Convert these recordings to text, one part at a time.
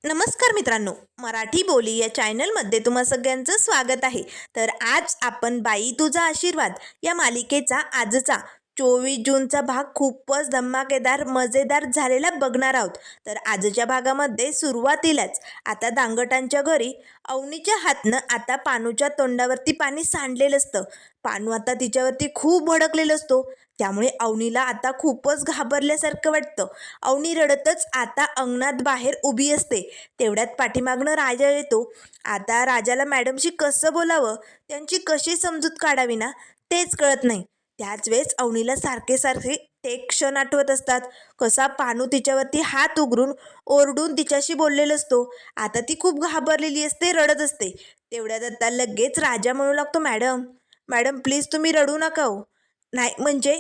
नमस्कार मित्रांनो, मराठी बोली या चॅनलमध्ये तुम्हा सगळ्यांचं स्वागत आहे. तर आज आपण बाई तुझा आशीर्वाद या मालिकेचा आजचा 24 जूनचा भाग खूपच धमाकेदार मजेदार झालेला बघणार आहोत. तर आजच्या भागामध्ये सुरुवातीलाच आता दांगटांच्या घरी अवनीच्या हातनं आता पानूच्या तोंडावरती पाणी सांडलेलं असतं. पानू आता तिच्यावरती खूप भडकलेलं असतो. त्यामुळे अवनीला आता खूपच घाबरल्यासारखं वाटतं. अवनी रडतच आता अंगणात बाहेर उभी असते. तेवढ्यात पाठीमागनं राजा येतो. आता राजाला मॅडमशी कसं बोलावं, त्यांची कशी समजूत काढावी ना तेच कळत नाही. त्याच वेळेस अवनीला सारखे सारखे ते क्षण आठवत असतात. कसा पानू तिच्यावरती हात उघडून ओरडून तिच्याशी बोललेला असतो. आता ती खूप घाबरलेली असते, रडत असते. तेवढ्यात आता लगेच राजा म्हणू लागतो, मॅडम मॅडम प्लीज तुम्ही रडू नका हो. नाही म्हणजे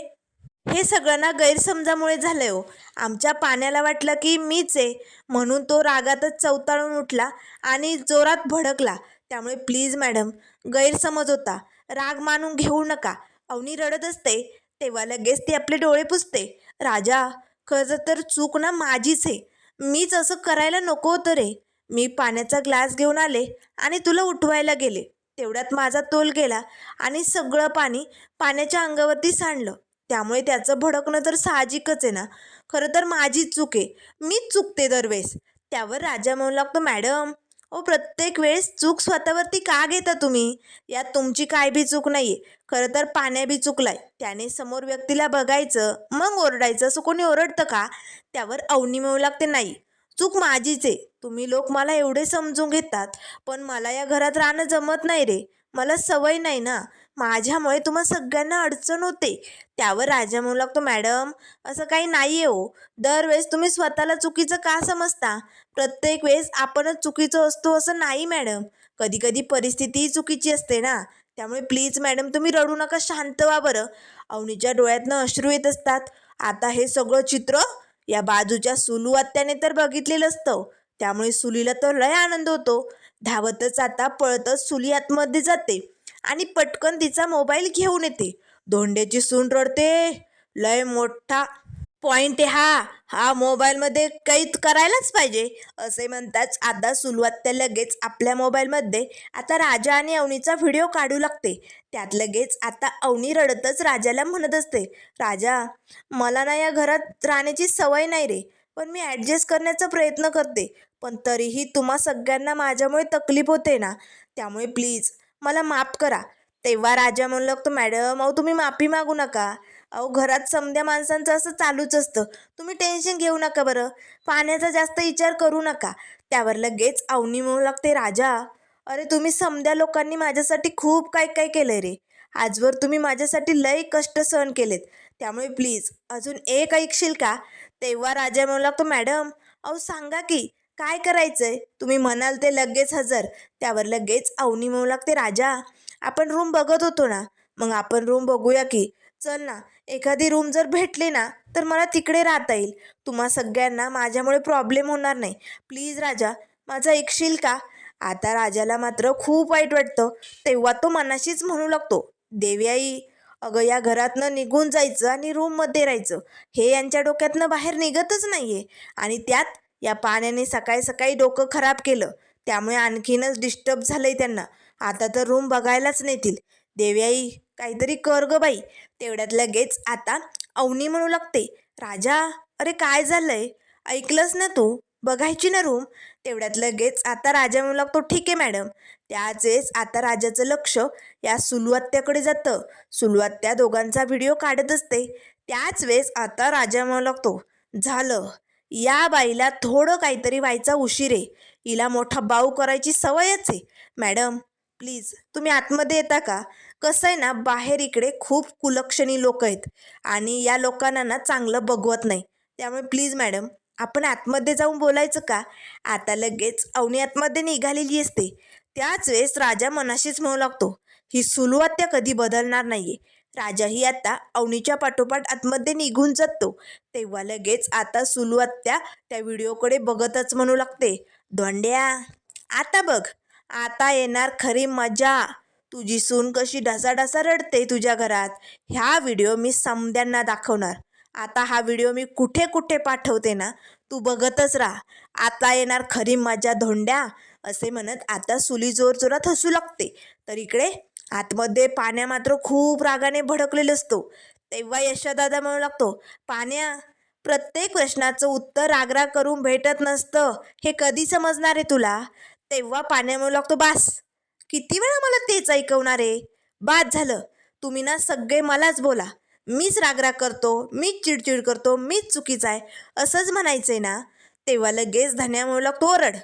हे सगळं ना गैरसमजामुळे झालंय हो. आमच्या पाण्याला वाटलं की मीच आहे, म्हणून तो रागातच चवताळून उठला आणि जोरात भडकला. त्यामुळे प्लीज मॅडम, गैरसमज होता, राग मानून घेऊ नका. अवनी रडत असते. तेव्हा लगेच ती आपले डोळे पुसते. राजा, खरं तर चूक ना माझीच आहे. मीच असं करायला नको होतं रे. मी पाण्याचा ग्लास घेऊन आले आणि तुला उठवायला गेले. तेवढ्यात माझा तोल गेला आणि सगळं पाणी पाण्याच्या अंगावरती सांडलं. त्यामुळे त्याचं भडकणं तर साहजिकच आहे ना. खरं तर माझीच चूक आहे, मीच चुकते दरवेळेस. त्यावर राजा म्हणू लागतो, मॅडम प्रत्येक वेळेस चूक स्वतःवरती का घेता तुम्ही? यात तुमची काय बी चूक नाही आहे. खरं तर पाण्या बी चुकलाय. त्याने समोर व्यक्तीला बघायचं मग ओरडायचं, असं कोणी ओरडतं का? त्यावर अवनी म्हणू लागते, नाही चूक माझीच आहे. तुम्ही लोक मला एवढे समजून घेतात, पण मला या घरात राहणं जमत नाही रे. मला सवय नाही ना. माझ्यामुळे तुम्हा सगळ्यांना अडचण होते. त्यावर राजा म्हणू लागतो, मॅडम असं काही नाही आहे हो. दरवेळेस तुम्ही स्वतःला चुकीचं का समजता? प्रत्येक वेळेस आपणच चुकीचं असतो असं नाही मॅडम. कधी कधी परिस्थितीही चुकीची असते ना. त्यामुळे प्लीज मॅडम तुम्ही रडू नका, शांत व्हा बरं. अवनीच्या डोळ्यातनं अश्रू येत असतात. आता हे सगळं चित्र या बाजूच्या सुलू आत्याने तर बघितलेलं असतं. त्यामुळे सुलीला तर लय आनंद होतो. धावतच आता पळतच सुली आतमध्ये जाते आणि पटकन तिचा मोबाईल घेऊन येते. धोंड्याची सून रडते. लय मोठा पॉइंट आहे हा. हा मोबाईलमध्ये कैद करायलाच पाहिजे. असे म्हणताच आता सुलवात्या लगेच आपल्या मोबाईलमध्ये आता राजा आणि अवनीचा व्हिडिओ काढू लागते. त्यात लगेच आता अवनी रडतच राजाला म्हणत असते, राजा मला ना या घरात राहण्याची सवय नाही रे, पण मी ॲडजस्ट करण्याचा प्रयत्न करते. पण तरीही तुम्हा सगळ्यांना माझ्यामुळे तकलीफ होते ना. त्यामुळे प्लीज मला माफ करा. तेव्हा राजा म्हणू लागतो, मॅडम तुम्ही माफी मागू नका. घरात समध्या माणसांचं असं चालूच असतं. तुम्ही टेन्शन घेऊ नका बरं. पाण्याचा जास्त विचार करू नका. त्यावर लगेच अवनी म्हणू लागते, राजा अरे तुम्ही समध्या लोकांनी माझ्यासाठी खूप काय काय केलंय रे. आजवर तुम्ही माझ्यासाठी लय कष्ट सहन केलेत. त्यामुळे प्लीज अजून एक ऐकशील का? तेव्हा राजा म्हणू लागतो, मॅडम सांगा की काय करायचंय? तुम्ही म्हणाल ते लगेच हजर. त्यावर लगेच अवनी म्हणू लागते, राजा आपण रूम बघत होतो ना, मग आपण रूम बघूया की. चल ना, एखादी रूम जर भेटली ना तर मला तिकडे राहता येईल. तुम्हा सगळ्यांना माझ्यामुळे प्रॉब्लेम होणार नाही. प्लीज राजा माझं ऐकशील का? आता राजाला मात्र खूप वाईट वाटतं. तेव्हा तो मनाशीच म्हणू लागतो, देवी आई, अगं या घरातनं निघून जायचं आणि रूममध्ये राहायचं हे यांच्या डोक्यातनं बाहेर निघतच नाही आहे. आणि त्यात या पाण्याने सकाळी सकाळी डोकं खराब केलं. त्यामुळे आणखीनच डिस्टर्ब झालं आहे त्यांना. आता तर रूम बघायलाच नेतील. देवी आई काहीतरी कर ग बाई. तेवढ्यात लगेच आता अवनी म्हणू लागते, राजा अरे काय झालंय? ऐकलंस ना तू? बघायची ना रूम? तेवढ्यात लगेच आता राजा म्हणू लागतो, ठीक आहे मॅडम. त्याच वेळेस आता राजाचं लक्ष या सुलवात्याकडे जातं. सुलवात्या दोघांचा व्हिडिओ काढत असते. त्याच वेळेस आता राजा म्हणू लागतो, झालं, या बाईला थोडं काहीतरी व्हायचा उशीर आहे. हिला मोठा बाऊ करायची सवयच आहे. मॅडम प्लीज तुम्ही आतमध्ये येता का? कसं आहे ना, बाहेर इकडे खूप कुलक्षणी लोक आहेत आणि या लोकांना ना चांगलं बघवत नाही. त्यामुळे प्लीज मॅडम आपण आतमध्ये जाऊन बोलायचं का? आता लगेच अवनी आतमध्ये निघालेली असते. त्याच वेळेस राजा मनाशीच म्हणू लागतो, ही सुलवात्या कधी बदलणार नाहीये. राजाही आता अवनीच्या पाठोपाठ आतमध्ये निघून जातो. तेव्हा लगेच आता सुलवात्या त्या व्हिडिओकडे बघतच म्हणू लागते, धोंड्या आता बघ, आता येणार खरी मजा. तुझी सून कशी ढसाढसा रडते तुझ्या घरात, ह्या व्हिडिओ मी समद्यांना दाखवणार. आता हा व्हिडिओ मी कुठे कुठे पाठवते ना, तू बघतच राहा, आता येणार खरी मजा धोंड्या, असे म्हणत आता सुली जोर जोरात हसू लागते. तर इकडे आतमध्ये पाण्या मात्र खूप रागाने भडकलेला असतो. तेव्हा यशोदादा म्हणू लागतो, पाण्या, प्रत्येक प्रश्नाचं उत्तर रागराग करून भेटत नसतं, हे कधी समजणार आहे तुला? तेव्हा पाण्या म्हणू लागतो, बास, किती वेळा मला तेच ऐकवणार आहे? बाद झालं, तुम्ही ना सगळे मलाच बोला, मीच रागराग करतो, मीच चिडचिड करतो, मीच चुकीचा आहे असंच म्हणायचंय ना? तेव्हा लगेच धन्या म्हणू लागतो, ओरड,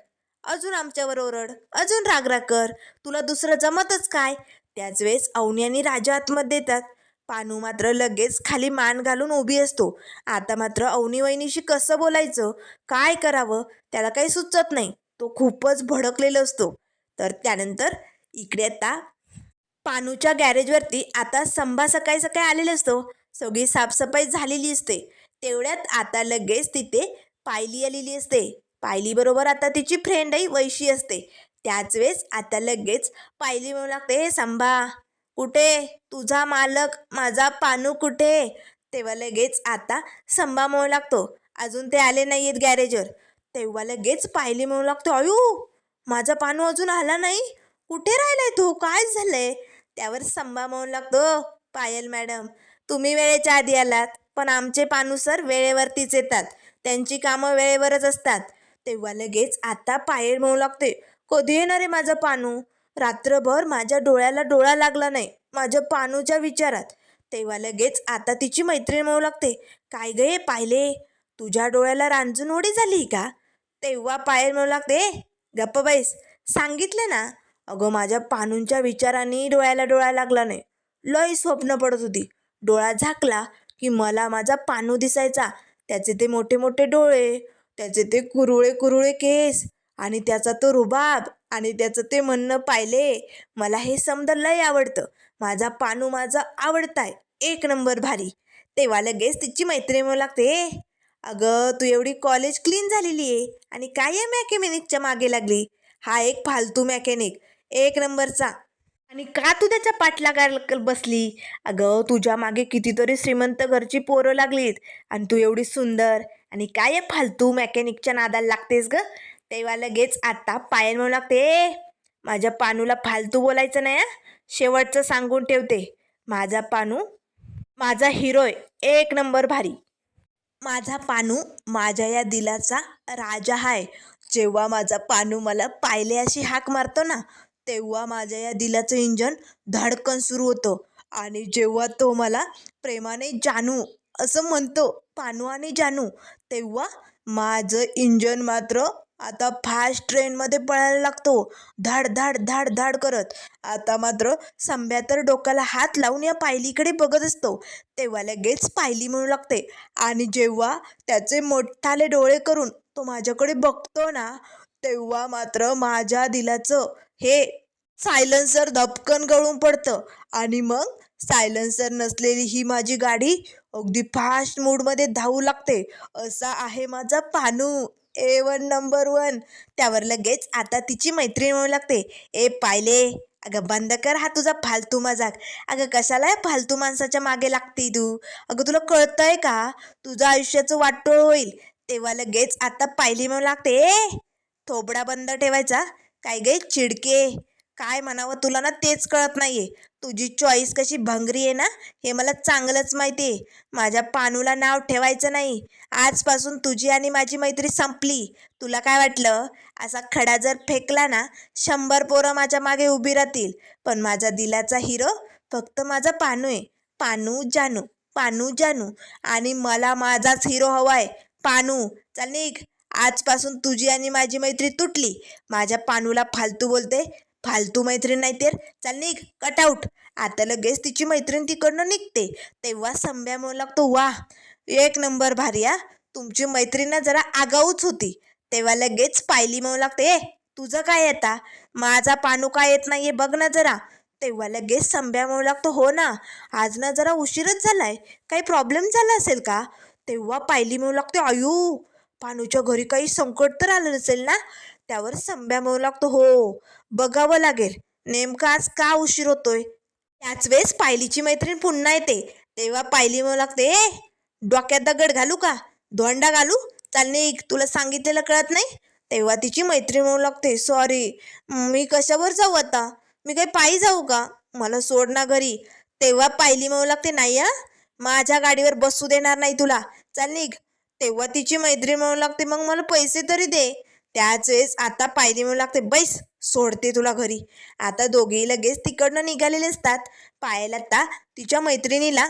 अजून आमच्यावर ओरड, अजून रागराग कर, तुला दुसरं जमतच काय? त्याच वेळेस अवनी आणि राजा आतमध्ये येतात. पानू मात्र लगेच खाली मान घालून उभी असतो. आता मात्र अवनी वहिनीशी कसं बोलायचं, काय करावं त्याला काही सुचत नाही. तो खूपच भडकलेला असतो. तर त्यानंतर इकडे आता पानूच्या गॅरेजवरती आता संभा सकाळी सकाळी आलेला असतो. सगळी साफसफाई झालेली असते. तेवढ्यात आता लगेच तिथे पायली आलेली असते. पायलीबरोबर आता तिची फ्रेंडही वैशी असते. त्याच वेळेस आता लगेच पायली म्हणू लागते, हे संभा कुठे, तुझा मालक माझा पानू कुठे? तेव्हा लगेच आता संभा म्हणू लागतो, अजून ते आले नाही आहेत गॅरेजवर. तेव्हा लगेच पायली म्हणू लागतो, अयो, माझा पानू अजून आला नाही, कुठे राहिलाय तो, काय झालंय? त्यावर संभा म्हणू लागतो, पायल मॅडम, तुम्ही वेळेच्या आधी आलात, पण आमचे पानू सर वेळेवरतीच येतात, त्यांची कामं वेळेवरच असतात. तेव्हा लगेच आता पायल म्हणू लागते, कधी येणार आहे माझा पानू? रात्रभर माझ्या डोळ्याला डोळा लागला नाही माझ्या पानूच्या विचारात. तेव्हा लगेच आता तिची मैत्रीण म्हणू लागते, काय गे पाहिले, तुझ्या डोळ्याला रांजून उडी झाली का? तेव्हा पायल म्हणू लागते, गप्प बैस, सांगितलं ना. अगं माझ्या पानूंच्या विचारांनी डोळ्याला डोळा लागला नाही, लय स्वप्न पडत होती. डोळा झाकला की मला माझा पानू दिसायचा. त्याचे ते मोठे मोठे डोळे, त्याचे ते कुरुळे कुरुळे केस, आणि त्याचा तो रुबाब, आणि त्याचं ते म्हणणं, पाहिले, मला हे समद लय आवडतं, माझा पानू माझा आवडताय, एक नंबर भारी. तेव्हा लगेच तिची मैत्रीण म्हणू लागते, अगं तू एवढी कॉलेज क्लीन झालेली आहे आणि काय या मॅकॅनिकच्या मागे लागली? हा एक फालतू मॅकॅनिक, एक नंबरचा, आणि का तू त्याच्या पाठलागायला बसली? अगं तुझ्या मागे कितीतरी श्रीमंत घरची पोरं लागलीत, आणि तू एवढी सुंदर, आणि काय या फालतू मॅकॅनिकच्या नादाला लागतेस ग? तेव्हा लगेच आता पायल म्हणू लागते, माझ्या पानूला फालतू बोलायचं नाही, शेवटचं सांगून ठेवते, माझा पानू माझा हिरोय, एक नंबर भारी. माझा पानू माझ्या या दिलाचा राजा आहे. जेव्हा माझा पानू मला पाहिले अशी हाक मारतो ना, तेव्हा माझ्या या दिलाचं इंजन धडकन सुरू होतं. आणि जेव्हा तो मला प्रेमाने जानू असं म्हणतो, पानू आणि जानू, तेव्हा माझं इंजन मात्र आता फास्ट ट्रेनमध्ये पळायला लागतो, धाड धाड धाड धाड करत. आता मात्र संभ्या तर डोक्याला हात लावून या पायलीकडे बघत असतो. तेव्हा लगेच पायली म्हणू लागते, आणि जेव्हा त्याचे मोठाले डोळे करून तो माझ्याकडे बघतो ना, तेव्हा मात्र माझ्या दिलाचं हे सायलेन्सर धपकन गळून पडतं. आणि मग सायलेन्सर नसलेली ही माझी गाडी अगदी फास्ट मूडमध्ये धावू लागते. असा आहे माझा पानू, A1 नंबर 1. त्यावर लगेच आता तिची मैत्रीण म्हणू लागते, ए पायले, अगं बंद कर हा तुझा फालतू मजाक. अगं कशाला या फालतू माणसाच्या मागे लागते तू? अगं तुला कळतंय का, तुझं आयुष्याचं वाटोळ होईल. तेव्हा लगेच आता पायली म्हणू लागते, थोबडा बंद ठेवायचा, काय गे चिडके, काय म्हणावं तुला ना तेच कळत नाहीये. तुझी चॉईस कशी भंगरी आहे ना, हे मला चांगलंच माहिती आहे. माझ्या पानूला नाव ठेवायचं नाही. आजपासून तुझी आणि माझी मैत्री संपली. तुला काय वाटलं, असा खडा जर फेकला ना, 100 पोरं माझ्या मागे उभी राहतील, पण माझा दिलाचा हिरो फक्त माझा पानू आहे. पानू जानू, पानू जानू, आणि मला माझाच हिरो हवाय, पानू. चल निघ, आजपासून तुझी आणि माझी मैत्री तुटली. माझ्या पानूला फालतू बोलते, फालतू मैत्रीण नाही तर चल निघ, कटआउट. आता लगेच तिची मैत्रीण तिकडनं निघते. तेव्हा संभ्या म्हणू लागतो, वा, एक नंबर भारी, तुमची मैत्रीण ना जरा आगाऊच होती. तेव्हा लगेच पायली म्हणू लागते, तुझं काय येता, माझा पानू काय येत नाहीये बघ ना जरा. तेव्हा लगेच संभ्या म्हणू लागतो, हो ना, आज ना जरा उशीरच झालाय, काही प्रॉब्लेम झाला असेल का? तेव्हा पायली म्हणू लागते, आयू, पानूच्या घरी काही संकट तर आलं नसेल ना? त्यावर संभ्या म्हणू लागतो, हो, बघावं लागेल नेमका आज का उशीर होतोय. त्याच वेळेस पायलीची मैत्रीण पुन्हा येते. तेव्हा पायली म्हणू लागते, डोक्यात दगड घालू का, धोंडा घालू, चाल निघ, तुला सांगितलेलं कळत नाही. तेव्हा तिची मैत्रीण म्हणू लागते, सॉरी, मी कशावर जाऊ आता, मी काही पायी जाऊ का, मला सोड ना घरी. तेव्हा पायली म्हणू लागते, नाही हा, माझ्या गाडीवर बसू देणार नाही तुला, चाल निघ. तेव्हा तिची मैत्रीण म्हणू लागते, मग मला पैसे तरी दे. त्याच वेळेस आता पायली म्हणू लागते, बैस, सोडते तुला घरी. आता दोघेही लगेच तिकडनं निघालेले असतात. पायल आता तिच्या मैत्रिणीला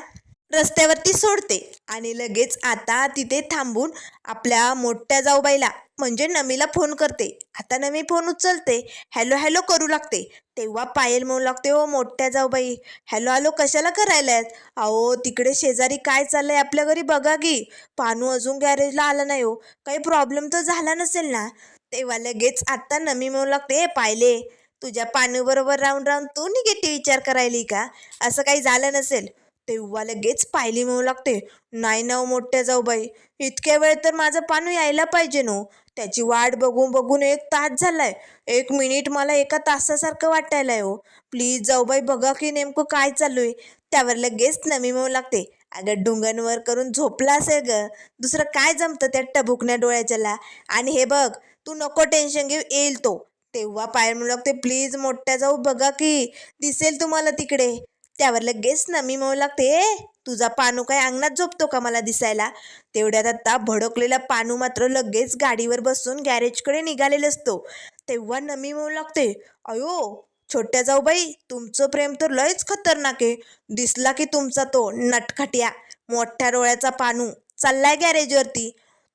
रस्त्यावरती सोडते आणि लगेच आता तिथे थांबून आपल्या मोठ्या जाऊबाईला म्हणजे नमीला फोन करते. आता नमी फोन उचलते, हॅलो हॅलो करू लागते. तेव्हा पायल म्हणू लागते, ओ मोठ्या जाऊबाई, हॅलो हॅलो कशाला करायलात? अहो तिकडे शेजारी काय चाललंय आपल्या घरी बघा की, पानू अजून गॅरेजला आला नाही हो, काही प्रॉब्लेम तर झाला नसेल ना. तेव्हा लगेच आता नमी म्हणू लागते, पायले, तुझ्या पानू बरोबर राहून राहून तू निगेटिव्ह विचार करायली का, असं काही झालं नसेल. तेव्हा लगेच पायली म्हणू लागते, नाही ना मोठ्या जाऊबाई, इतक्या वेळ तर माझं पानू यायला पाहिजे नो, त्याची वाट बघून बघून 1 तास झालाय, 1 मिनिट मला 1 तासासारखं वाटायलाय हो, प्लीज जाऊबाई बघा की नेमकं काय चालू आहे. त्यावर लगेच नमी म्हणू लागते, अगं ढुंगणवर करून झोपला असेल ग, दुसरं काय जमतं त्या टबुकण्या डोळ्याच्याला, आणि हे बघ तू नको टेन्शन घेऊ, येईल तो. तेव्हा पायल म्हणू लागते, प्लीज मोठ्या जाऊ बघा की, दिसेल तुम्हाला तिकडे. त्यावर लगेच नमी म्हणू लागते, तुझा पानू काय अंगणात झोपतो का मला दिसायला. तेवढ्यात आता भडकलेला पानू मात्र लगेच गाडीवर बसून गॅरेजकडे निघालेला असतो. तेव्हा नमी म्हणू लागते, अयो छोट्या जाऊबाई, तुमचं प्रेम तर लयच खतरनाक आहे, दिसला की तुमचा तो नटखटिया मोठ्या डोळ्याचा पानू चाललाय गॅरेजवरती.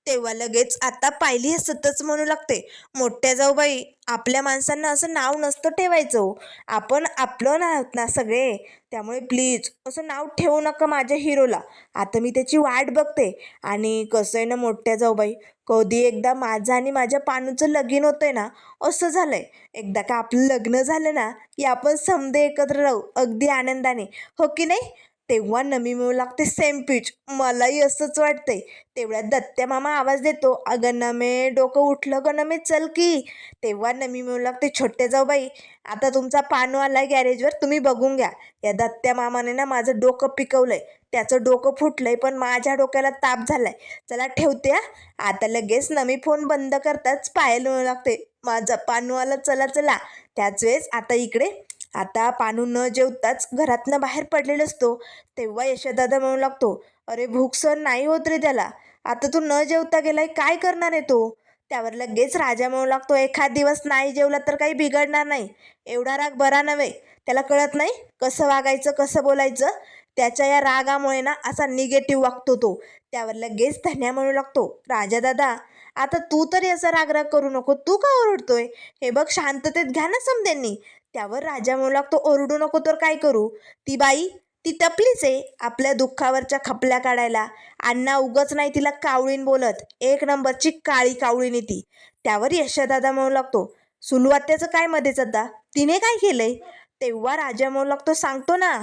तेव्हा लगेच आता पायली हसतच म्हणू लागते, मोठ्या जाऊबाई, आपल्या माणसांना असं नाव नसतं ठेवायचं हो, आपण आपलं ना आहोत ना सगळे, त्यामुळे प्लीज असं नाव ठेवू नका माझ्या हिरोला. आता मी त्याची वाट बघते. आणि कसं आहे ना मोठ्या जाऊबाई, कधी एकदा माझं आणि माझ्या पानूचं लगीन होतंय ना, असं झालंय, एकदा का आपलं लग्न झालं ना की आपण समदे एकत्र राहू अगदी आनंदाने, हो की नाही. तेव्हा नमी मिळू लागते, सेम पिच, मलाही असंच वाटतंय. तेवढ्यात दत्त्या मामा आवाज देतो, अगं नमे, डोकं उठलं ग नमे, चल की. तेव्हा नमी मिळू लागते, छोटे जाऊबाई, आता तुमचा पानू आलाय गॅरेजवर, तुम्ही बघून घ्या. या दत्त्या मामाने ना माझं डोकं पिकवलंय, त्याचं डोकं फुटलंय, पण माझ्या डोक्याला ताप झालाय, चला ठेवते हा. आता लगेच नमी फोन बंद करताच पायल म्हणू लागते, माझा पानू आला, चला चला. त्याच वेळेस आता इकडे आता पानू न जेवताच घरातनं बाहेर पडलेला असतो. तेव्हा यशोदादा म्हणू लागतो, अरे भूक सहन नाही होत रे त्याला, आता तू न जेवता गेलाय, काय करणार आहे तो. त्यावर लगेच राजा म्हणू लागतो, एखाद दिवस नाही जेवला तर काही बिघडणार नाही, एवढा राग बरा नव्हे, त्याला कळत नाही कसं वागायचं कसं बोलायचं, त्याच्या या रागामुळे ना असा निगेटिव्ह वागतो तो. त्यावर लगेच धन्या म्हणू लागतो, राजा दादा, आता तू तरी असा रागराग करू नको, तू का ओरडतोय, हे बघ शांततेत घ्या ना समद्यांनी. त्यावर राजा म्हणू लागतो, ओरडू नको तर काय करू, ती बाई ती टपलीच आहे आपल्या दुःखावरच्या खपल्या काढायला, अण्णा उगच नाही तिला कावळीन बोलत, 1 नंबरची काळी कावळीने ती. त्यावर यशोदादा म्हणू लागतो, सुलवात्याचं काय मध्येच आता, तिने काय केलंय. तेव्हा राजा म्हणू लागतो, सांगतो ना,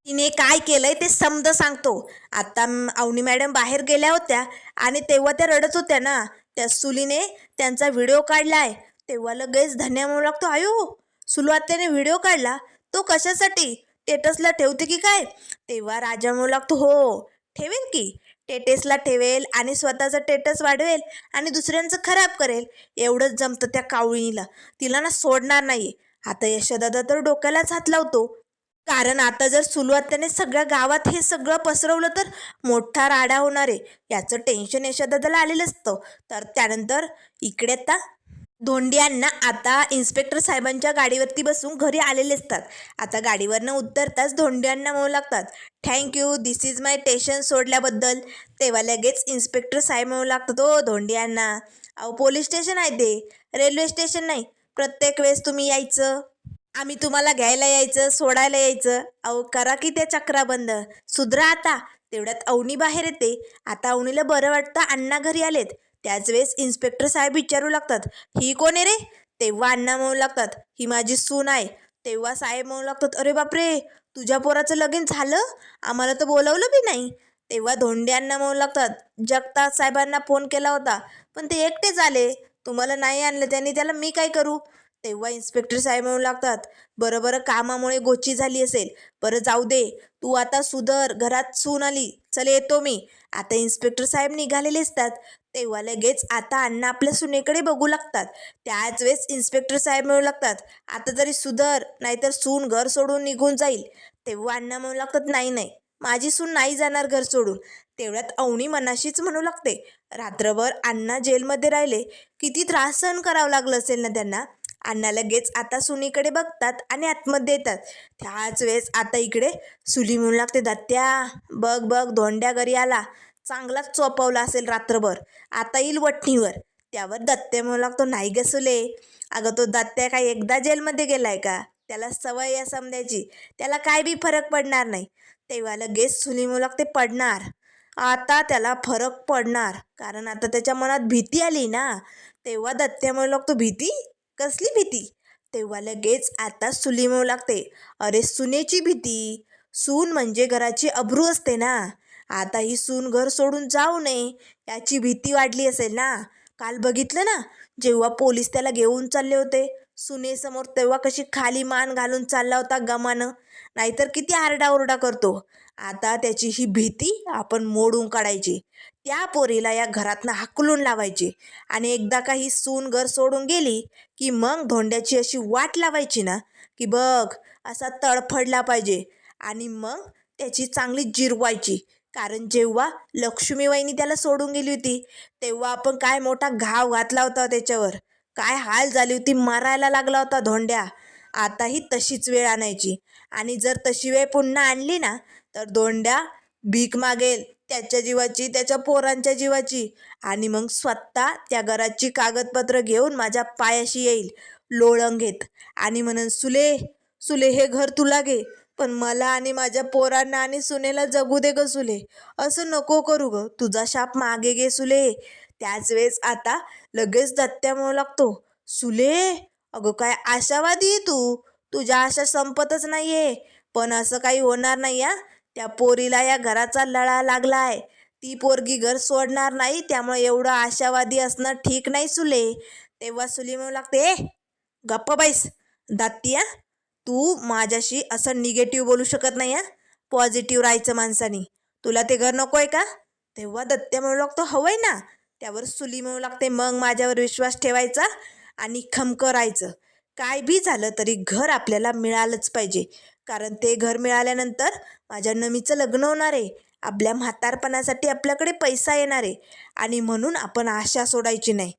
तिने काय केलंय ते समज सांगतो. आता अवनी मॅडम बाहेर गेल्या होत्या आणि तेव्हा त्या रडत होत्या ना, त्या सुलीने त्यांचा व्हिडिओ काढलाय. तेव्हा लगेच धन्या म्हणू लागतो, आयो सुलवात्याने व्हिडिओ काढला, तो कशासाठी, स्टेटसला ठेवते की काय. तेव्हा राजा म्हणू लागतो, हो ठेवेल की, स्टेटसला ठेवेल आणि स्वतःचं स्टेटस वाढवेल आणि दुसऱ्यांचं खराब करेल, एवढंच जमतं त्या कावळीला, तिला ना सोडणार नाही. आता यशोदादा तर डोक्यालाच हात लावतो, कारण आता जर सुलवात्याने सगळ्या गावात हे सगळं पसरवलं तर मोठा राडा होणार आहे, याचं टेन्शन यशोदादाला आलेलं असतं. तर त्यानंतर इकडे आता धोंडियांना आता इन्स्पेक्टर साहेबांच्या गाडीवरती बसून घरी आलेले असतात. आता गाडीवरनं उतरताच धोंडियांना म्हणू लागतात, thank you this is my station सोडल्याबद्दल. तेव्हा लगेच इन्स्पेक्टर साहेब म्हणू लागतात, हो धोंडियांना, अहो पोलीस स्टेशन आहे ते, रेल्वे स्टेशन नाही, प्रत्येक वेळेस तुम्ही यायचं, आम्ही तुम्हाला घ्यायला यायचं सोडायला यायचं, अहो करा की त्या चक्रा बंद, सुधरा आता. तेवढ्यात अवनी बाहेर येते. आता अवनीला बरं वाटतं, अण्णा घरी आलेत. त्याच वेळेस इन्स्पेक्टर साहेब विचारू लागतात, ही कोण आहे रे. तेव्हा अण्णा म्हणू लागतात, ही माझी सून आहे. तेव्हा साहेब म्हणू लागतात, अरे बापरे, तुझ्या पोराचं लगीन झालं, आम्हाला तर बोलवलं बी नाही. तेव्हा धोंडे अण्णा म्हणू लागतात, जगताप साहेबांना फोन केला होता पण ते एकटेच आले, तुम्हाला नाही आणलं त्यांनी, त्याला मी काय करू. तेव्हा इन्स्पेक्टर साहेब म्हणू लागतात, बरं बरं कामामुळे गोची झाली असेल, बरं जाऊ दे, तू आता सुधर, घरात सून आली, चल येतो मी. आता इन्स्पेक्टर साहेब निघालेले असतात. तेव्हा लगेच आता अण्णा आपल्या सुनेकडे बघू लागतात. त्याच वेळेस इन्स्पेक्टर साहेब म्हणू लागतात, आता तरी सुधर, नाहीतर सून घर सोडून निघून जाईल. तेव्हा अण्णा म्हणू लागतात, नाही नाही, माझी सून नाही जाणार घर सोडून. तेवढ्यात अवनी मनाशीच म्हणू लागते, रात्रभर अण्णा जेलमध्ये राहिले, किती त्रास सहन करावं लागलं असेल ना त्यांना. अण्णा लगेच आता सुनीकडे बघतात आणि आतमध्ये येतात. त्याच वेळेस आता इकडे सुली म्हणू लागते, दत्त्या बघ बघ, धोंड्या घरी आला, चांगलाच चोपवला असेल रात्रभर, आता येईल वठणीवर. त्यावर दत्त्या म्हणू लागतो, नाही ग सुले, अगं तो दत्त्या काय एकदा जेलमध्ये गेलाय का, त्याला सवय आहे समजायची, त्याला काय बी फरक पडणार नाही. तेव्हा लगेच सुली म्हणू लागते, पडणार, आता त्याला फरक पडणार, कारण आता त्याच्या मनात भीती आली ना. तेव्हा दत्त्या म्हणू लागतो, भीती, कसली भीती. तेव्हा लगेच आता सुली म्हणू लागते, अरे सुनेची भीती, सून म्हणजे घराची अब्रू असते ना, आता ही सून घर सोडून जाऊ नये याची भीती वाढली असेल ना. काल बघितलं ना, जेव्हा पोलीस त्याला घेऊन चालले होते सुनेसमोर, तेव्हा कशी खाली मान घालून चालला होता गमानं, नाहीतर किती आरडाओरडा करतो. आता त्याची ही भीती आपण मोडून काढायची, त्या पोरीला या घरातनं हाकलून लावायची, आणि एकदा का ही सून घर सोडून गेली की मग धोंड्याची अशी वाट लावायची ना, की बघ असा तडफडला पाहिजे, आणि मग त्याची चांगली जिरवायची. कारण जेव्हा लक्ष्मीबाईंनी त्याला सोडून गेली होती तेव्हा आपण काय मोठा घाव घातला होता त्याच्यावर, काय हाल झाली होती, मारायला लागला होता धोंड्या. आता ही तशीच वेळ आणायची, आणि जर तशी वेळ पुन्हा आणली ना तर धोंड्या भीक मागेल त्याच्या जीवाची, त्याच्या पोरांच्या जीवाची, आणि मग स्वतः त्या घराची कागदपत्र घेऊन माझ्या पायाशी येईल लोळंग घेत, आणि म्हणून सुले सुले हे घर तुला घे, पण मला आणि माझ्या पोरांना आणि सुनेला जगू दे ग सुले, असं नको करू ग, तुझा शाप मागे घे सुले. त्याच वेळेस आता लगेच दत्त्या म्हणू लागतो, सुले अगं काय आशावादी आहे तू, तुझ्या आशा संपतच नाहीये, पण असं काही होणार नाही या, त्या पोरीला या घराचा लळा लागलाय, ती पोरगी घर सोडणार नाही, त्यामुळे एवढं आशावादी असणं ठीक नाही सुले. तेव्हा सुली म्हणू लागते, गप्प बैस दात्तिया, तू माझ्याशी असं निगेटिव्ह बोलू शकत नाही हा, पॉझिटिव्ह राहायचं माणसानी, तुला ते घर नको आहे का. तेव्हा दत्त्या म्हणू लागतो, हवंय ना. त्यावर सुली म्हणू लागते, मग माझ्यावर विश्वास ठेवायचा आणि खमकं राहायचं, काय बी झालं तरी घर आपल्याला मिळालंच पाहिजे, कारण ते घर मिळाल्यानंतर माझ्या नमीचं लग्न होणार आहे, आपल्या म्हातारपणासाठी आपल्याकडे पैसा येणार आहे, आणि म्हणून आपण आशा सोडायची नाही,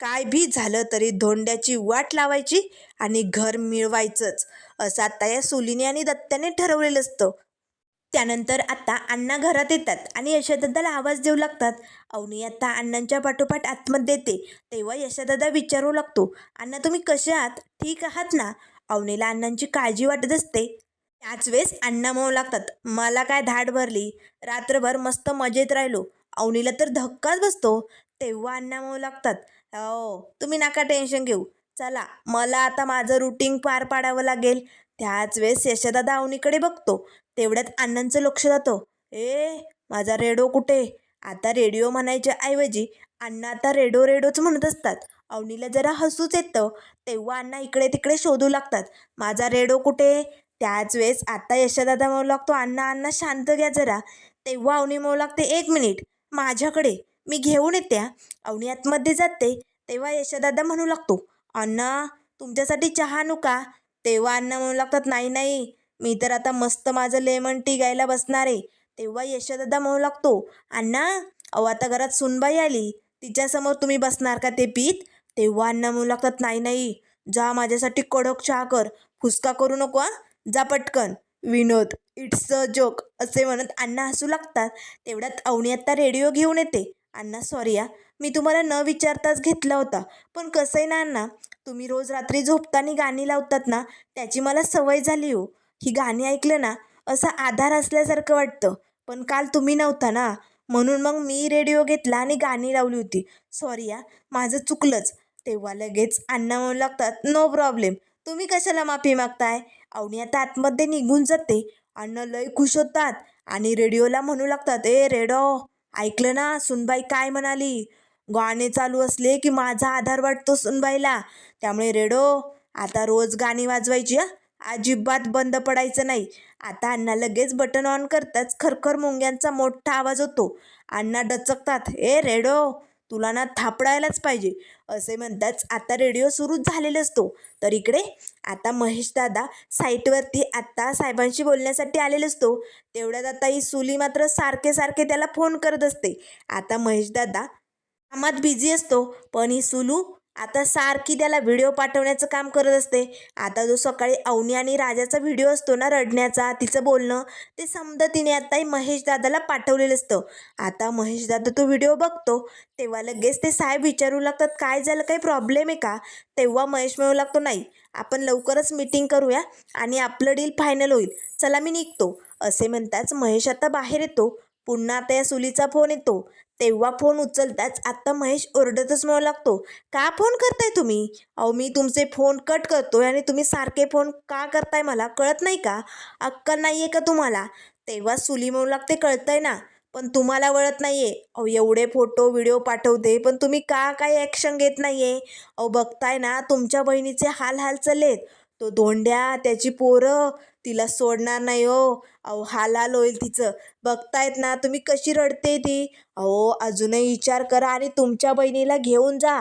काय भी झालं तरी धोंड्याची वाट लावायची आणि घर मिळवायचंच, असं आता या सुलीने आणि दत्त्याने ठरवलेलं असतं. त्यानंतर आता अण्णा घरात येतात आणि यशोदादाला आवाज देऊ लागतात. अवनी आता अण्णांच्या पाठोपाठ आतमध्ये येते. तेव्हा यशोदादा विचारू लागतो, अण्णा तुम्ही कसे आहात, ठीक आहात ना. अवनीला अण्णांची काळजी वाटत असते. त्याच वेळेस अण्णा म्हणू लागतात, मला काय धाड भरली, रात्रभर मस्त मजेत राहिलो. अवनीला तर धक्काच बसतो. तेव्हा अण्णा म्हणू लागतात, हो तुम्ही नका टेन्शन घेऊ, चला मला आता माझं रुटीन पार पाडावं लागेल. त्याच वेळेस यशोदादा अवनीकडे बघतो. तेवढ्यात अण्णांचं लक्ष जातं, माझा रेडिओ कुठे. आता रेडिओ म्हणायच्या ऐवजी अण्णा आता रेडो रेडोच म्हणत असतात. अवनीला जरा हसूच येतं. तेव्हा अण्णा इकडे तिकडे शोधू लागतात, माझा रेडो कुठे. त्याच वेळेस आता यशोदादा म्हणू लागतो, अण्णा अण्णा शांत घ्या जरा. तेव्हा अवनी म्हणू लागते, एक मिनिट माझ्याकडे, मी घेऊन येत्या. अवनी आतमध्ये जाते. तेव्हा यशोदादा म्हणू लागतो, अण्णा तुमच्यासाठी चहा आणू का. तेव्हा अण्णा म्हणू लागतात, नाही नाही, मी तर आता मस्त माझं लेमन टी घ्यायला बसणार आहे. तेव्हा यशोदादा म्हणू लागतो, अण्णा अहो आता घरात सुनबाई आली, तिच्यासमोर तुम्ही बसणार का ते पीत. तेव्हा अण्णा म्हणू लागतात, नाही नाही, जा माझ्यासाठी कडक चहा कर, फुसका करू नको हा, जा पटकन. विनोद, इट्स अ जोक असे म्हणत अण्णा हसू लागतात. तेवढ्यात अवनी आत्ता रेडिओ घेऊन येते. अण्णा सॉरी या, मी तुम्हाला न विचारताच घेतला होता, पण कसं आहे ना अण्णा, तुम्ही रोज रात्री झोपताना गाणी लावतात ना, त्याची मला सवय झाली हो. ही गाणी ऐकलं ना असा आधार असल्यासारखं वाटतं, पण काल तुम्ही नव्हता ना, म्हणून मग मी रेडिओ घेतला आणि गाणी लावली होती. सॉरी या, माझं चुकलंच. तेव्हा लगेच अण्णा म्हणू लागतात, नो प्रॉब्लेम, तुम्ही कशाला माफी मागताय. अवनी आता आतमध्ये निघून जाते. अण्णा लय खुश होतात आणि रेडिओला म्हणू लागतात, रेडो ऐकलं ना सुनबाई काय म्हणाली, गाणे चालू असले की माझा आधार वाटतो सुनबाईला, त्यामुळे रेडो आता रोज गाणी वाजवायची हा, अजिबात बंद पडायचं नाही. आता अण्णा लगेच बटन ऑन करताच खरखर मुंग्यांचा मोठा आवाज होतो. अण्णा डचकतात, रेडो तुला ना थापडायलाच पाहिजे असे म्हणताच आता रेडिओ सुरूच झालेला असतो. तर इकडे आता महेश दादा साईटवरती आत्ता साहेबांशी बोलण्यासाठी आलेला असतो. तेवढ्यात आता ही सुली मात्र सारखे सारखे त्याला फोन करत असते. आता महेश दादा कामात बिझी असतो, पण ही सुलू आता सारखी त्याला व्हिडिओ पाठवण्याचं काम करत असते. आता जो सकाळी अवनी आणि राजाचा व्हिडिओ असतो ना रडण्याचा, तिचं बोलणं, ते समजा तिने आता महेश दादाला पाठवलेलं असतं. आता महेश दादा तो व्हिडिओ बघतो, तेव्हा लगेच ते साहेब विचारू लागतात, काय झालं, काही प्रॉब्लेम आहे का? तेव्हा महेश म्हणू लागतो, नाही, आपण लवकरच मीटिंग करूया आणि आपलं डील फायनल होईल, चला मी निघतो. असे म्हणताच महेश आता बाहेर येतो. पुन्हा आता या सुलीचा फोन येतो. तेव्हा फोन उचलताच आत्ता महेश ओरडतच म्हणू लागतो, का फोन करताय तुम्ही? अहो मी तुमचे फोन कट करतोय आणि तुम्ही सारखे फोन का करताय, मला कळत नाही का? अक्कल नाही आहे का तुम्हाला? तेव्हा सुली म्हणू लागते, कळतंय ना, पण तुम्हाला वळत नाही आहे. अहो एवढे फोटो व्हिडिओ पाठवते, पण तुम्ही का काही ॲक्शन घेत नाही आहे? अहो बघताय ना तुमच्या बहिणीचे हाल हाल चाललेत. तो धोंड्या, त्याची पोरं, तिला सोडणार नाही हो. अहो हाल हाल होईल तिचं. बघतायत ना तुम्ही कशी रडते ती. अहो अजूनही विचार करा आणि तुमच्या बहिणीला घेऊन जा.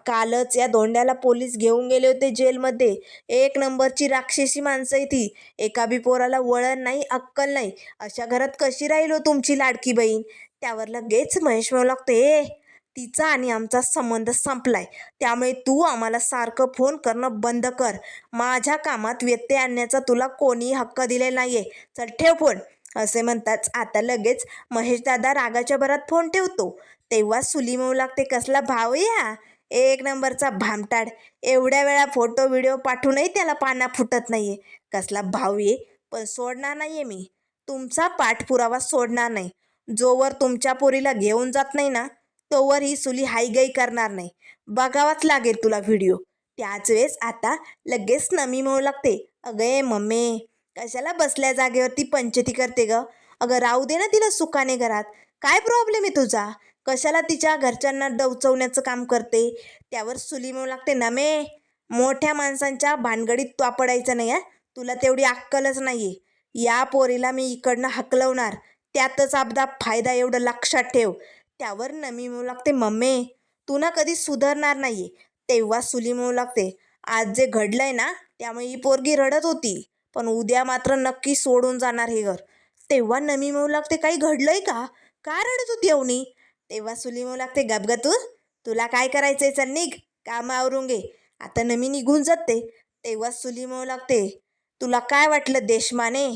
कालच या धोंड्याला पोलीस घेऊन गेले होते जेलमध्ये. एक नंबरची राक्षसी माणसं आहे ती. एका बी पोराला वळण नाही, अक्कल नाही. अशा घरात कशी राहील हो तुमची लाडकी बहीण? त्यावर लगेच महेश म्हणू लागतो, तिचा आणि आमचा संबंध संपलाय, त्यामुळे तू आम्हाला सारखं फोन करणं बंद कर. माझ्या कामात व्यत्यय आणण्याचा तुला कोणी हक्क दिलेला नाहीये. चल ठेव फोन. असे म्हणताच आता लगेच महेश दादा रागाच्या भरात फोन ठेवतो. तेव्हा सुली म्हणू लागते, कसला भाव या, एक नंबरचा भामटाड. एवढ्या वेळा फोटो व्हिडिओ पाठवूनही त्याला पाना फुटत नाहीये. कसला भाव ये, पण सोडणार नाहीये मी. तुमचा पाठपुरावा सोडणार नाही. जोवर तुमच्या पोरीला घेऊन जात नाही ना, तोवर ही सुली हायगाई करणार नाही. बघावाच लागेल तुला व्हिडिओ. त्याच वेळेस आता लगेच नमी म्हणू लागते, अगे मम्मी, कशाला बसल्या जागेवरती पंचायती करते ग? अगं राहू दे ना तिला सुखाने घरात. काय प्रॉब्लेम आहे तुझा? कशाला तिच्या घरच्यांना डवचवण्याचं काम करते? त्यावर सुली म्हणू लागते, नमे, मोठ्या माणसांच्या भानगडीत तो पडायचं नाही. तुला तेवढी अक्कलच नाहीये. या पोरीला मी इकडनं हकलवणार, त्यातच आपदा फायदा, एवढं लक्षात ठेव. त्यावर नमी म्हणू लागते, मम्मी, तू ना कधी सुधारणार नाहीये. तेव्हा सुली म्हणू लागते, आज जे घडलंय ना, त्यामुळे ही पोरगी रडत होती, पण उद्या मात्र नक्की सोडून जाणार हे घर. तेव्हा नमी म्हणू लागते, काही घडलंय का? का रडत होती अवनी? तेव्हा सुली म्हणू लागते, गप ग तू, तुला काय करायचंय, चल निघ, कामं आवरून घे. आता नमी निघून जाते. तेव्हा सुली म्हणू लागते, तुला काय वाटलं देशमाने?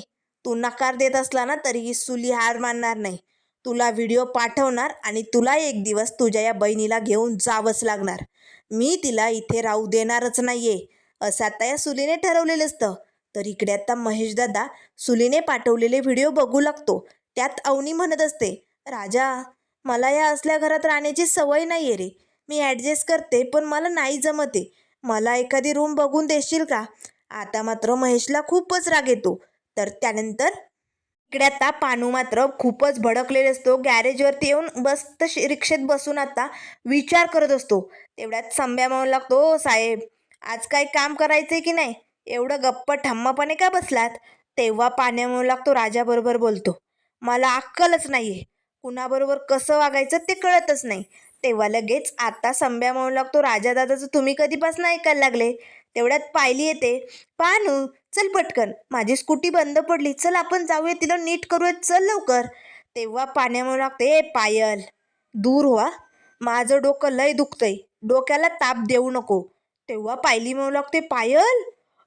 तू नकार देत असला ना तरीही सुली हार मानणार नाही. तुला व्हिडिओ पाठवणार आणि तुला एक दिवस तुझ्या या बहिणीला घेऊन जावंच लागणार. मी तिला इथे राहू देणारच नाहीये, असं आता या सुलीने ठरवलेलं असतं. तर इकडे आता महेश दादा सुलीने पाठवलेले व्हिडिओ बघू लागतो. त्यात अवनी म्हणत असते, राजा, मला या असल्या घरात राहण्याची सवय नाही आहे रे. मी ॲडजस्ट करते, पण मला नाही जमते. मला एखादी रूम बघून देशील का? आता मात्र महेशला खूपच राग येतो. तर त्यानंतर इकडे आता पानू मात्र खूपच भडकलेला असतो. गॅरेजवरती येऊन मस्त रिक्षेत बसून आता विचार करत असतो. तेवढ्यात संब्या म्हणू लागतो, साहेब, आज काही काम करायचंय की नाही? एवढं गप्प ठम्मपणे का बसलात? तेव्हा पाण्या म्हणू लागतो, राजाबरोबर बोलतो, मला अक्कलच नाहीये. कुणाबरोबर कसं वागायचं ते कळतच नाही. तेव्हा लगेच आता संब्या म्हणू लागतो, राजा दादाचं तुम्ही कधीपासून ऐकायला लागले? तेवढ्यात पायली येते, पानू, चल पटकन, माझी स्कूटी बंद पडली, चल आपण जाऊया, तिला नीट करूया, चल लवकर. तेव्हा पाण्या म्हणू लागते, पायल, दूर व्हा, माझं डोकं लय दुखतंय, डोक्याला ताप देऊ नको. तेव्हा पायली म्हणू लागते, पायल,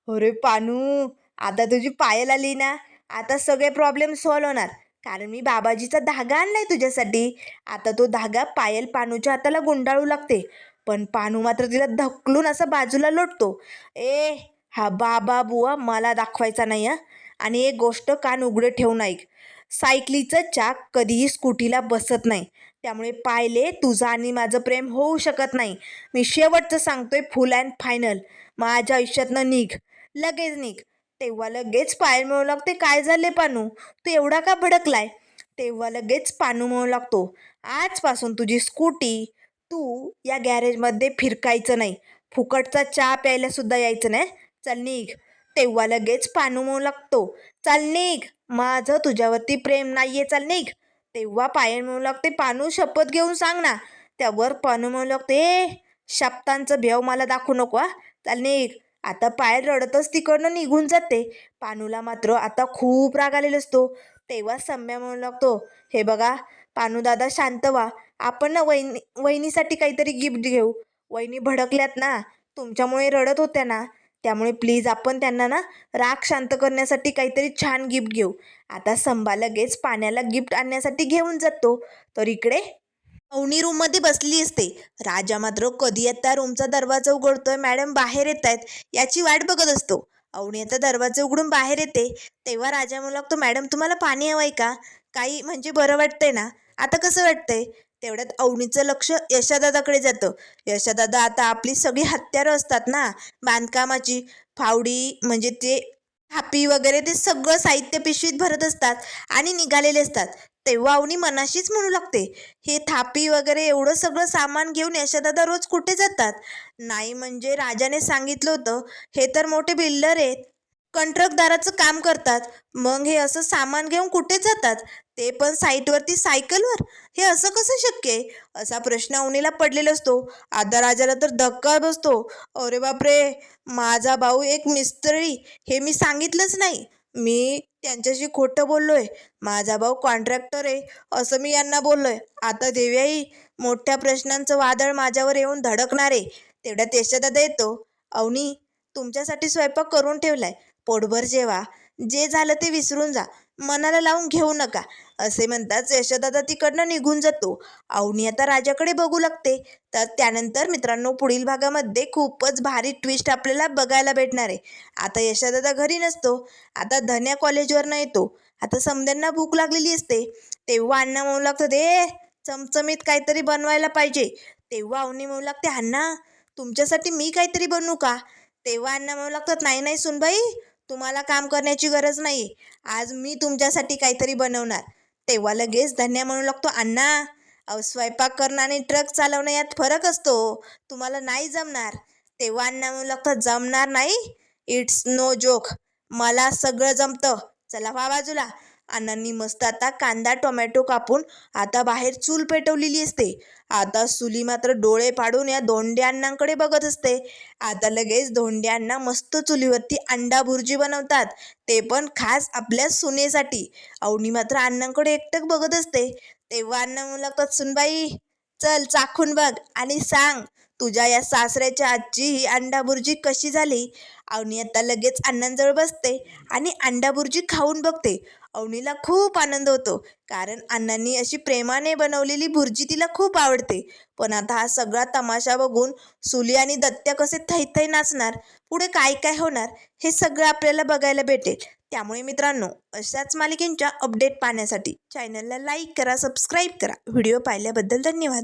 अरे पानू, आता तुझी पायल आली ना, आता सगळे प्रॉब्लेम सॉल्व होणार, कारण मी बाबाजीचा धागा आणलाय तुझ्यासाठी. आता तो धागा पायल पानूच्या हाताला गुंडाळू लागते, पण पानू मात्र तिला ढकलून असा बाजूला लोटतो. हा बाबा बुवा मला दाखवायचा नाही हा. आणि एक गोष्ट कान उघडे ठेवून ऐक, सायकलीचं चाक कधीही स्कूटीला बसत नाही, त्यामुळे पाहिले तुझं आणि माझं प्रेम होऊ शकत नाही. मी शेवटचं सांगतोय, फुल अँड फायनल, माझ्या आयुष्यातनं निघ, लगेच निघ. तेव्हा लगेच पायल म्हणू लागते, काय झाले पानू, तू एवढा का भडकलाय? तेव्हा लगेच पानू म्हणू लागतो, आजपासून तुझी स्कूटी, तू या गॅरेजमध्ये फिरकायचं नाही, फुकटचा चहा प्यायला सुद्धा यायचं नाही, चल निघ. तेव्हा लगेच पानू म्हणू लागतो, चल निघ, माझं तुझ्यावरती प्रेम नाहीये, चल निघ. तेव्हा पायल म्हणू लागते, पानू शपथ घेऊन सांग ना, त्यावर पानू म्हणू लागते, शब्दांचं भेव मला दाखवू नको हा, चाल निघ. आता पायल रडतच तिकडनं निघून जाते. पानूला मात्र आता खूप राग आलेला असतो. तेव्हा सम्या म्हणू लागतो, हे बघा पानू दादा शांत व्हा, आपण ना वहिनीसाठी काहीतरी गिफ्ट घेऊ. वहिनी भडकल्यात ना, तुमच्यामुळे रडत होत्या ना, त्यामुळे प्लीज आपण त्यांना ना राग शांत करण्यासाठी काहीतरी छान गिफ्ट घेऊ. आता संभा लगेच पाण्याला गिफ्ट आणण्यासाठी घेऊन जातो. तर इकडे अवनी रूममध्ये बसली असते. राजा मात्र कधी आता रूमचा दरवाजा उघडतोय, मॅडम बाहेर येत आहेत याची वाट बघत असतो. अवनी आता दरवाजा उघडून बाहेर येते. तेव्हा राजा म्हणू लागतो, मॅडम तुम्हाला पाणी हवंय का? काही म्हणजे बरं वाटतंय ना? आता कसं वाटतंय? तेवढ्यात अवनीचं लक्ष यशादादाकडे जातं. यशादादा आता आपली सगळी हत्यारं असतात ना बांधकामाची, फावडी म्हणजे ते थापी वगैरे ते सगळं साहित्य पिशवीत भरत असतात आणि निघालेले असतात. तेव्हा अवनी मनाशीच म्हणू लागते, हे थापी वगैरे एवढं सगळं सामान घेऊन यशादादा रोज कुठे जातात? नाही म्हणजे राजाने सांगितलं होतं, हे तर मोठे बिल्डर आहेत, कंत्राटदाराचं काम करतात, मग हे असं सामान घेऊन कुठे जातात? ते पण साईटवरती सायकलवर? हे असं कसं शक्य आहे? असा प्रश्न अवनीला पडलेला असतो. आता राजाला तर धक्का बसतो. अरे बापरे, माझा भाऊ एक मिस्त्री, हे मी सांगितलंच नाही. मी त्यांच्याशी खोटं बोललोय. माझा भाऊ कॉन्ट्रॅक्टर आहे असं मी यांना बोललोय. आता देव्याई, मोठ्या प्रश्नांचं वादळ माझ्यावर येऊन धडकणार आहे. तेवढ्यात यशोदादा येतो. अवनी, तुमच्यासाठी स्वयंपाक करून ठेवलाय, पोटभर जेवा, जे झालं ते विसरून जा, मनाला लावून घेऊ नका. असे म्हणताच यशोदादा तिकडनं निघून जातो. अवनी आता राजाकडे बघू लागते. तर त्यानंतर मित्रांनो पुढील भागामध्ये खूपच भारी ट्विस्ट आपल्याला बघायला भेटणार आहे. आता यशोदादा घरी नसतो. आता धन्या कॉलेजवरनं येतो. आता समद्यांना भूक लागलेली असते. तेव्हा अण्णा म्हणू लागतं, दे चमचमीत काहीतरी बनवायला पाहिजे. तेव्हा अवनी म्हणू लागते, अण्णा तुमच्यासाठी मी काहीतरी बनवू का? तेव्हा अण्णा म्हणू लागतात, नाही नाही सुनबाई, तुम्हाला काम करण्याची गरज नाही, आज मी तुमच्यासाठी काहीतरी बनवणार. तेव्हा लगेच धन्या म्हणू लागतो, अण्णा अहो स्वयंपाक करणं आणि ट्रक चालवणं यात फरक असतो, तुम्हाला नाही जमणार. तेव्हा अण्णा म्हणू लागतात, जमणार नाही? इट्स नो जोक, मला सगळं जमतं, चला व्हा बाजूला. अण्णांनी मस्त आता कांदा टोमॅटो कापून आता बाहेर चूल पेटवलेली असते. आता सुली मात्र डोळे पाडून या धोंड्या अण्णांकडे बघत असते. आता लगेच धोंड्या अण्णा मस्त चुलीवरती अंडा भुर्जी बनवतात, ते पण खास आपल्या सुनेसाठी. अवनी मात्र अण्णांकडे एकटक बघत असते. तेव्हा अण्णा म्हणू लागतात, सुनबाई चल चाखून बघ आणि सांग तुझ्या या सासऱ्याच्या आजची ही अंडा भुर्जी कशी झाली. अवनी आता लगेच अण्णांजवळ बसते आणि अंडा भुर्जी खाऊन बघते. अवनीला खूप आनंद होतो, कारण अण्णांनी अशी प्रेमाने बनवलेली भुर्जी तिला खूप आवडते. पण आता हा सगळा तमाशा बघून सुली आणि दत्त्या कसे थैथै नाचणार, पुढे काय काय होणार, हे सगळं आपल्याला बघायला भेटेल. त्यामुळे मित्रांनो, अशाच मालिकेंच्या अपडेट पाहण्यासाठी चॅनलला लाईक करा, सबस्क्राईब करा. व्हिडिओ पाहिल्याबद्दल धन्यवाद.